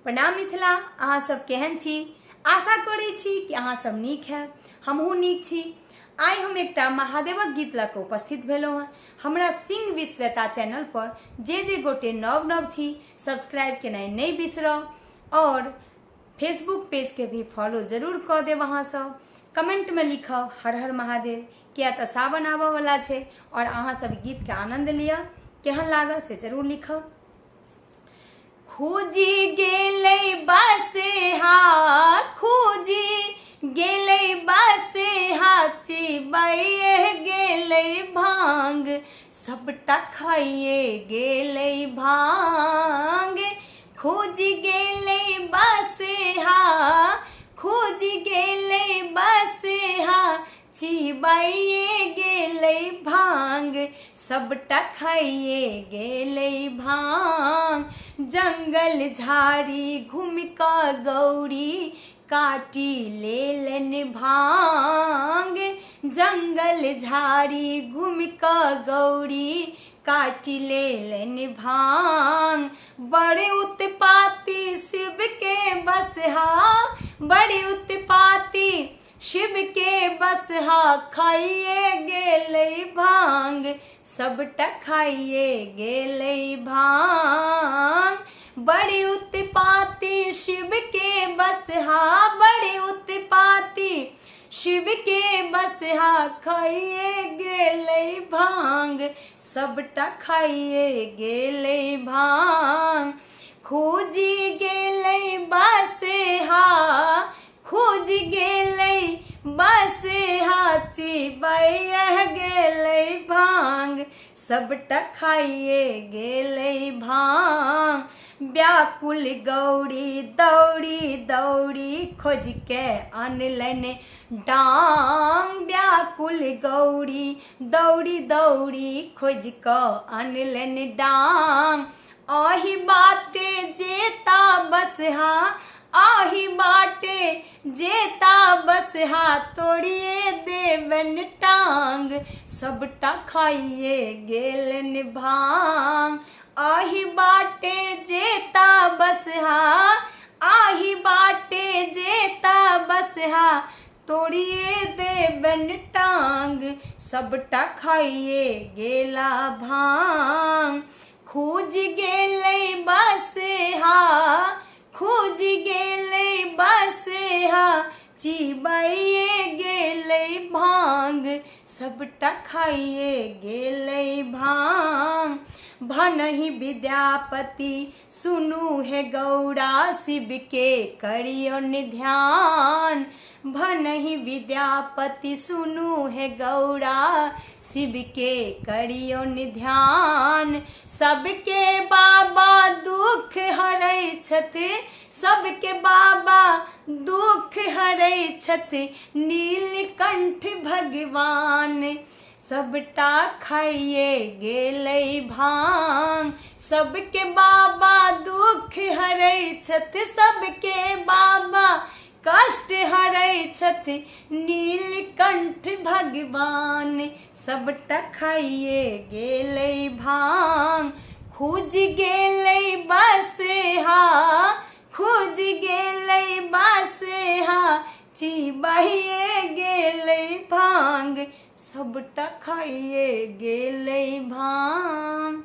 प्रणाम मिथिला, अहाँ सब केहन छी। आशा करै छी कि अहाँ सब नीक है, हमहूँ नीक छी। आइ हम एकटा महादेवक गीत लऽ कऽ उपस्थित भेलहुँ हैं। हमरा सिंह विश्वता चैनल पर जे गोटे नव छी सब्सक्राइब केनाइ नहीं बिसरब और फेसबुक पेज के भी फॉलो जरूर कऽ देब। अहाँ सब कमेंट में लिखब हर हर महादेव, किया तऽ सावन आबऽ वाला छै और अहाँ सब गीत के आनंद लिअ। केहन लागल से जरूर लिखब। खोजी गेलै बसेहा, खोजी गेलै बसेहा, चिबाइए गेलै भांग, सबटा खाइए गेलै भांग। खोजी गेलै बसेहा, खोजी गेलै बसेहा, चिबाइए गेलै भांग, सबटा खाइए गेलै भांग। जंगल झाड़ी घूम कऽ गौरी काटी लेलनि भांग, जंगल झाड़ी घूम कऽ गौरी काटी लेलनि भांग। बड़े उत्पाती शिव के बसहा, बड़े उत्पाती शिव के बसहा, खाइए गेलै भांग, सबटा खाइए गेलै भांग। बड़े उत्पाती शिव के बसहा, बड़े उत्पाती शिव के बसहा, खाइए गेलै भांग, सबटा खाइए गेलै भांग। खोजी गेलै बसेहा, खोजी गेलै बसेहा, चिबाइए गेलै भांग, सबटा खाइए गेलै भांग। व्याकुल गौरी दौड़ी दौड़ी खोज के अनलनि डांग, व्याकुल गौरी दौड़ी दौड़ी खोज कऽ अनलनि डांग। आही बाटे जेता बसहा, आही बाटे जेता बसहा, तोड़िए देबनि टांग, सबटा खाइए गेलनि भांग। आही बाटे जेता बसहा, आही बाटे जेता बसहा, तोड़िए देबनि टांग, सबटा खाइए गेला भांग। खोज गेलै बसेहा, खोज गेलै बसेहा, चिबाइए गेलै भांग, सबटा खाइए गेलै भांग। भनहि विद्यापति सुनू हे गौड़ा, शिव के करियौन ध्यान। भनहि विद्यापति सुनू हे गौड़ा, शिव के करियौन ध्यान। सबके बाबा दुख हरै छथि, सबके बाबा दुख हरै छथि, नीलकंठ भगवान, सबटा खाइए गेलै भांग। सबके बाबा दुख हरै छथि, सबके बाबा कष्ट हरै छथि, नीलकंठ भगवान, सबटा खाइए गेलै भांग। खोज गेलै बसेहा, खोज गेलै बसेहा, चिबाइए गेलै भांग, सबटा खाइए गेलै भांग।